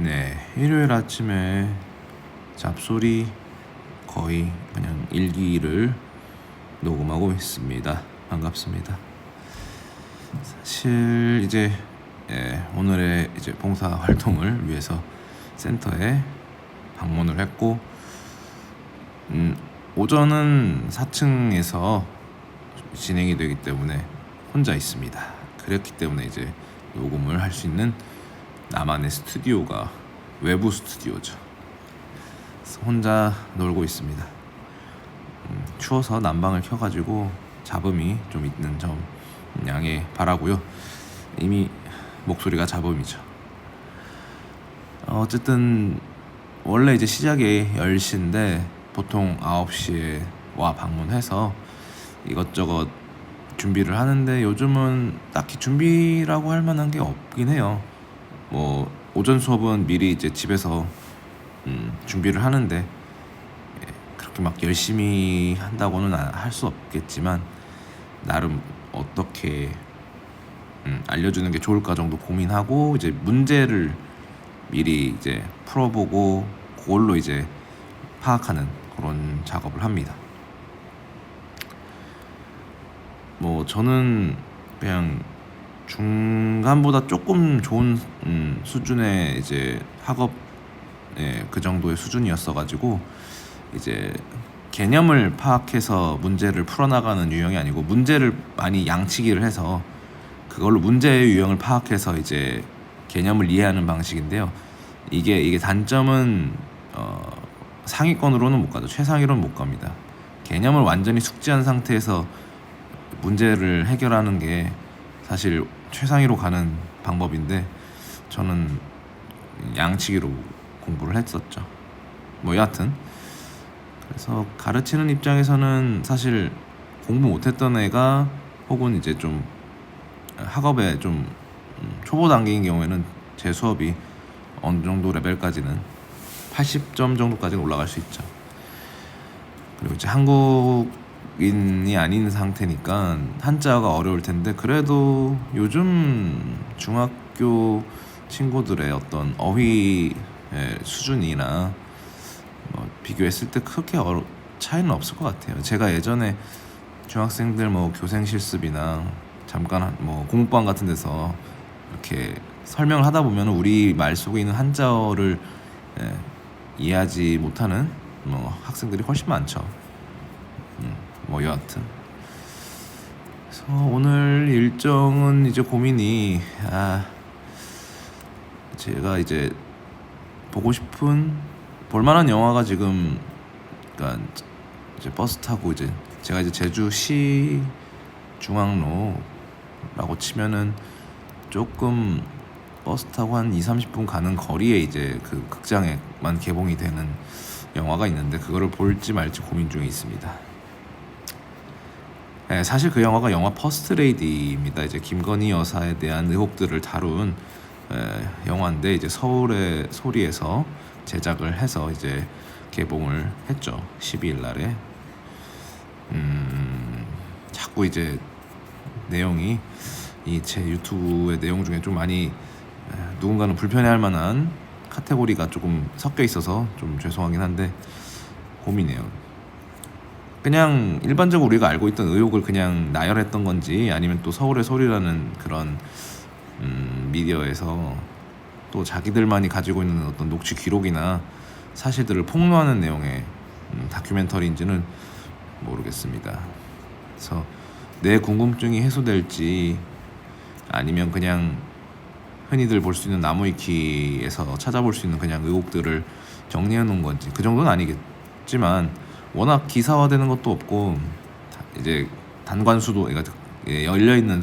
네, 일요일 아침에 잡소리 거의 그냥 일기를 녹음하고 있습니다. 반갑습니다. 사실 이제 오늘의 이제 봉사 활동을 위해서 센터에 방문을 했고, 오전은 4층에서 진행이 되기 때문에 혼자 있습니다. 그렇기 때문에 이제 녹음을 할 수 있는 나만의 스튜디오가 외부 스튜디오죠. 그래서 혼자 놀고 있습니다. 추워서 난방을 켜가지고 잡음이 좀 있는 점 양해 바라고요. 이미 목소리가 잡음이죠. 어쨌든 원래 이제 시작이 10시인데 보통 9시에 와 방문해서 이것저것 준비를 하는데, 요즘은 딱히 준비라고 할 만한 게 없긴 해요. 뭐 오전 수업은 미리 이제 집에서 준비를 하는데, 그렇게 막 열심히 한다고는 할 수 없겠지만 나름 어떻게 알려주는 게 좋을까 정도 고민하고, 이제 문제를 미리 이제 풀어보고 그걸로 이제 파악하는 그런 작업을 합니다. 뭐 저는 그냥 중간보다 조금 좋은 수준의 이제 학업, 그 정도의 수준이었어가지고 이제 개념을 파악해서 문제를 풀어나가는 유형이 아니고, 문제를 많이 양치기를 해서 그걸로 문제의 유형을 파악해서 이제 개념을 이해하는 방식인데요. 이게 단점은 상위권으로는 못 가죠. 최상위로는 못 갑니다. 개념을 완전히 숙지한 상태에서 문제를 해결하는 게 사실 최상위로 가는 방법인데, 저는 양치기로 공부를 했었죠. 뭐 여하튼 그래서 가르치는 입장에서는 사실 공부 못했던 애가, 혹은 이제 좀 학업에 좀 초보 단계인 경우에는 제 수업이 어느 정도 레벨까지는 80점 정도까지는 올라갈 수 있죠. 그리고 이제 한국인이 아닌 상태니까 한자가 어려울 텐데, 그래도 요즘 중학교 친구들의 어떤 어휘 수준이나 뭐 비교했을 때 크게 차이는 없을 것 같아요. 제가 예전에 중학생들 뭐 교생 실습이나 잠깐 뭐 공부방 같은 데서 이렇게 설명을 하다 보면 우리 말 속에 있는 한자어를 이해하지 못하는 뭐 학생들이 훨씬 많죠. 뭐 여하튼 그래서 오늘 일정은 이제 고민이, 제가 이제 보고 싶은 볼만한 영화가 지금, 그러니까 이제 버스 타고 이제 제가 이제 제주시 중앙로라고 치면은 조금 버스 타고 한 2-30분 가는 거리에 이제 그 극장에만 개봉이 되는 영화가 있는데, 그거를 볼지 말지 고민 중에 있습니다. 사실 그 영화가 영화 퍼스트 레이디입니다. 이제 김건희 여사에 대한 의혹들을 다룬 영화인데, 이제 서울의 소리에서 제작을 해서 이제 개봉을 했죠. 12일 날에. 자꾸 이제 내용이 이 제 유튜브의 내용 중에 좀 많이 누군가는 불편해할 만한 카테고리가 조금 섞여 있어서 좀 죄송하긴 한데 고민이에요. 그냥 일반적으로 우리가 알고 있던 의혹을 그냥 나열했던 건지, 아니면 또 서울의 소리라는 그런 미디어에서 또 자기들만이 가지고 있는 어떤 녹취 기록이나 사실들을 폭로하는 내용의 다큐멘터리인지는 모르겠습니다. 그래서 내 궁금증이 해소될지, 아니면 그냥 흔히들 볼 수 있는 나무위키에서 찾아볼 수 있는 그냥 의혹들을 정리해 놓은 건지, 그 정도는 아니겠지만 워낙 기사화되는 것도 없고 이제 단관수도, 그러니까 열려 있는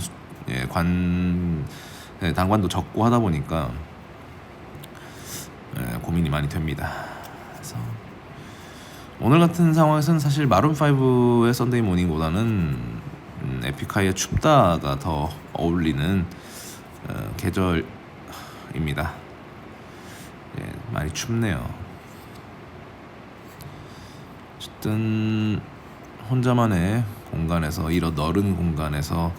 단관도 적고 하다 보니까 고민이 많이 됩니다. 그래서 오늘 같은 상황에서는 사실 마룬 5의 썬데이 모닝보다는 에픽하이의 춥다가 더 어울리는 계절입니다. 많이 춥네요. 어쨌든 혼자만의 공간에서, 이런 넓은 공간에서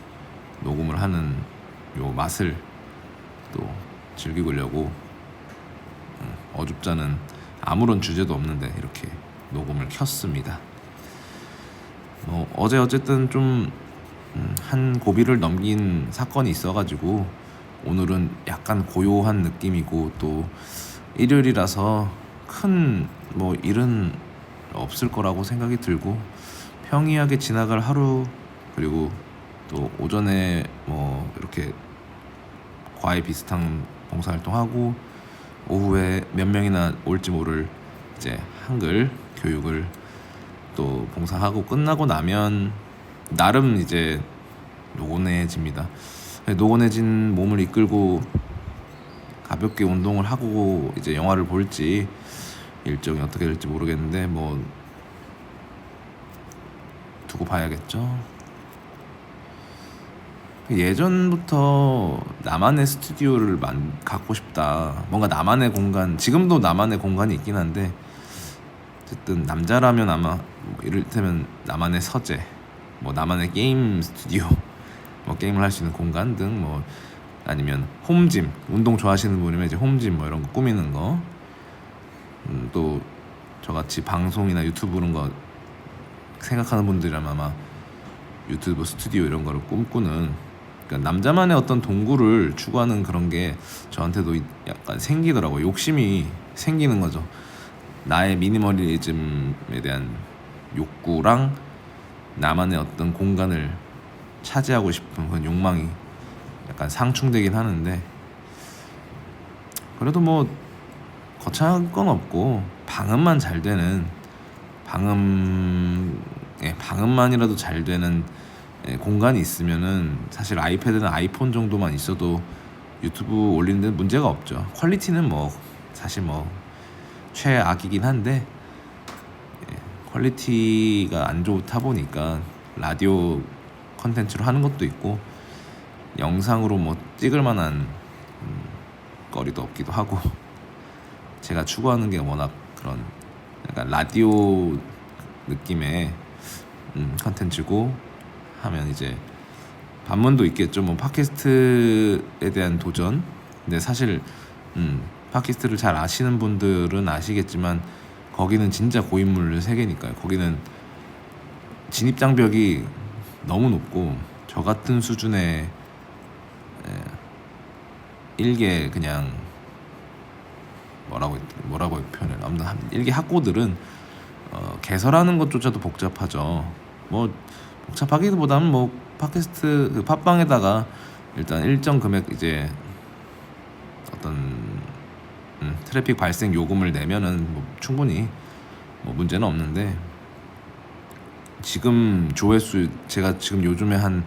녹음을 하는 요 맛을 또 즐기려고 어줍잖은 아무런 주제도 없는데 이렇게 녹음을 켰습니다. 어제 어쨌든 좀 한 고비를 넘긴 사건이 있어가지고 오늘은 약간 고요한 느낌이고, 또 일요일이라서 큰 뭐 일은 없을 거라고 생각이 들고 평이하게 지나갈 하루, 그리고 또 오전에 뭐 이렇게 과외 비슷한 봉사활동하고 오후에 몇 명이나 올지 모를 이제 한글 교육을 또 봉사하고 끝나고 나면 나름 이제 노곤해집니다. 노곤해진 몸을 이끌고 가볍게 운동을 하고 이제 영화를 볼지 일정이 어떻게 될지 모르겠는데 뭐 두고 봐야겠죠. 예전부터 나만의 스튜디오를 갖고 싶다. 뭔가 나만의 공간, 지금도 나만의 공간이 있긴 한데 어쨌든 남자라면 아마 뭐 이를테면 나만의 서재, 뭐 나만의 게임 스튜디오, 뭐 게임을 할 수 있는 공간 등, 뭐 아니면 홈짐, 운동 좋아하시는 분이면 이제 홈짐 뭐 이런 거 꾸미는 거, 또 저같이 방송이나 유튜브 이런 거 생각하는 분들이라면 아마 유튜브 스튜디오 이런 거를 꿈꾸는, 그러니까 남자만의 어떤 동굴을 추구하는 그런 게 저한테도 약간 생기더라고요. 욕심이 생기는 거죠. 나의 미니멀리즘에 대한 욕구랑 나만의 어떤 공간을 차지하고 싶은 그런 욕망이 약간 상충되긴 하는데, 그래도 뭐 거창한 건 없고 방음만 잘 되는, 방음만이라도 잘 되는 공간이 있으면은 사실 아이패드나 아이폰 정도만 있어도 유튜브 올리는 데는 문제가 없죠. 퀄리티는 뭐 사실 뭐 최악이긴 한데, 퀄리티가 안 좋다 보니까 라디오 컨텐츠로 하는 것도 있고 영상으로 뭐 찍을 만한 거리도 없기도 하고, 제가 추구하는 게 워낙 그런 약간 라디오 느낌의 컨텐츠고 하면 이제 반문도 있겠죠. 뭐 팟캐스트에 대한 도전. 근데 사실 팟캐스트를 잘 아시는 분들은 아시겠지만 거기는 진짜 고인물 세계니까요. 거기는 진입 장벽이 너무 높고 저 같은 수준의 일개 그냥 뭐라고 표현해? 아무튼 일개 학고들은 개설하는 것조차도 복잡하죠. 뭐 복잡하기보다는 뭐 팟캐스트 그 팟빵에다가 일단 일정 금액 이제 어떤 트래픽 발생 요금을 내면은 뭐 충분히 뭐 문제는 없는데, 지금 조회수 제가 지금 요즘에 한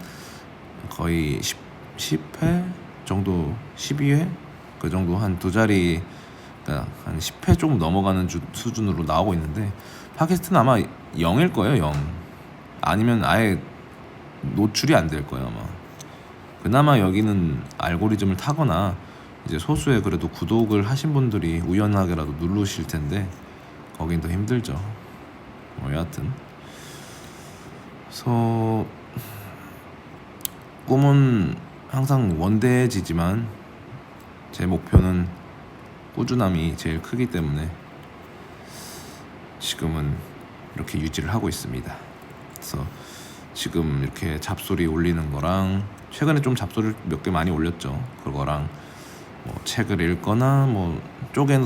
거의 10회 정도, 12회 그 정도 한 두 자리, 그러니까 한 10회 조금 넘어가는 수준으로 나오고 있는데 팟캐스트는 아마 0일 거예요. 0 아니면 아예 노출이 안 될 거예요. 아마 그나마 여기는 알고리즘을 타거나 이제 소수의 그래도 구독을 하신 분들이 우연하게라도 누르실 텐데 거긴 더 힘들죠. 뭐 여하튼 그래서 꿈은 항상 원대해지지만 제 목표는 꾸준함이 제일 크기 때문에 지금은 이렇게 유지를 하고 있습니다. 그래서 지금 이렇게 잡소리 올리는 거랑 최근에 좀 잡소리를 몇 개 많이 올렸죠. 그거랑 뭐 책을 읽거나 뭐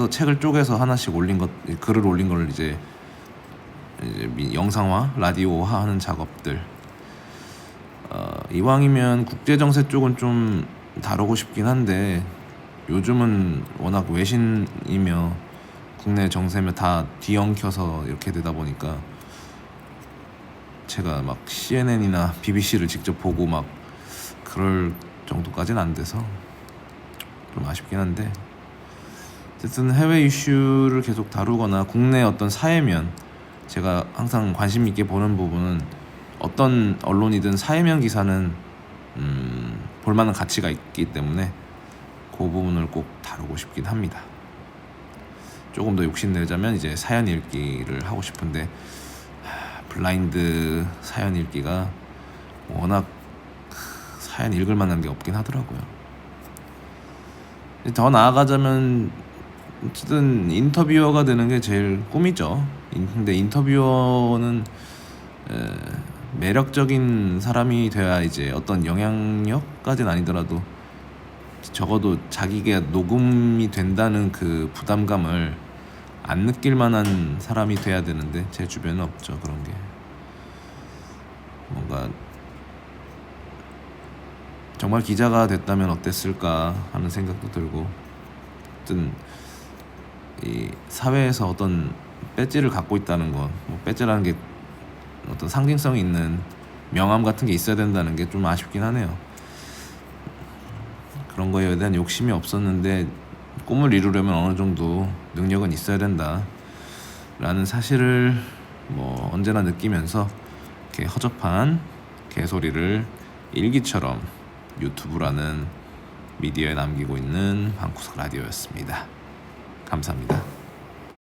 책을 쪼개서 하나씩 올린 것, 글을 올린 걸 이제 영상화, 라디오화 하는 작업들. 이왕이면 국제정세 쪽은 좀 다루고 싶긴 한데 요즘은 워낙 외신이며 국내 정세며 다 뒤엉켜서 이렇게 되다 보니까 제가 막 CNN이나 BBC를 직접 보고 막 그럴 정도까지는 안 돼서 좀 아쉽긴 한데, 어쨌든 해외 이슈를 계속 다루거나 국내 어떤 사회면, 제가 항상 관심 있게 보는 부분은 어떤 언론이든 사회면 기사는 볼만한 가치가 있기 때문에 그 부분을 꼭 다루고 싶긴 합니다. 조금 더 욕심내자면 이제 사연 읽기를 하고 싶은데 블라인드 사연 읽기가 워낙 사연 읽을 만한 게 없긴 하더라고요. 더 나아가자면 어쨌든 인터뷰어가 되는 게 제일 꿈이죠. 근데 인터뷰어는 매력적인 사람이 돼야 이제 어떤 영향력까지는 아니더라도 적어도 자기가 녹음이 된다는 그 부담감을 안 느낄 만한 사람이 돼야 되는데 제 주변은 없죠. 그런 게 뭔가 정말 기자가 됐다면 어땠을까 하는 생각도 들고, 어떤 이 사회에서 어떤 배지를 갖고 있다는 것, 뭐 배지라는 게 어떤 상징성이 있는 명함 같은 게 있어야 된다는 게 좀 아쉽긴 하네요. 그런 거에 대한 욕심이 없었는데 꿈을 이루려면 어느 정도 능력은 있어야 된다라는 사실을 뭐 언제나 느끼면서 이렇게 허접한 개소리를 일기처럼 유튜브라는 미디어에 남기고 있는 방구석 라디오였습니다. 감사합니다.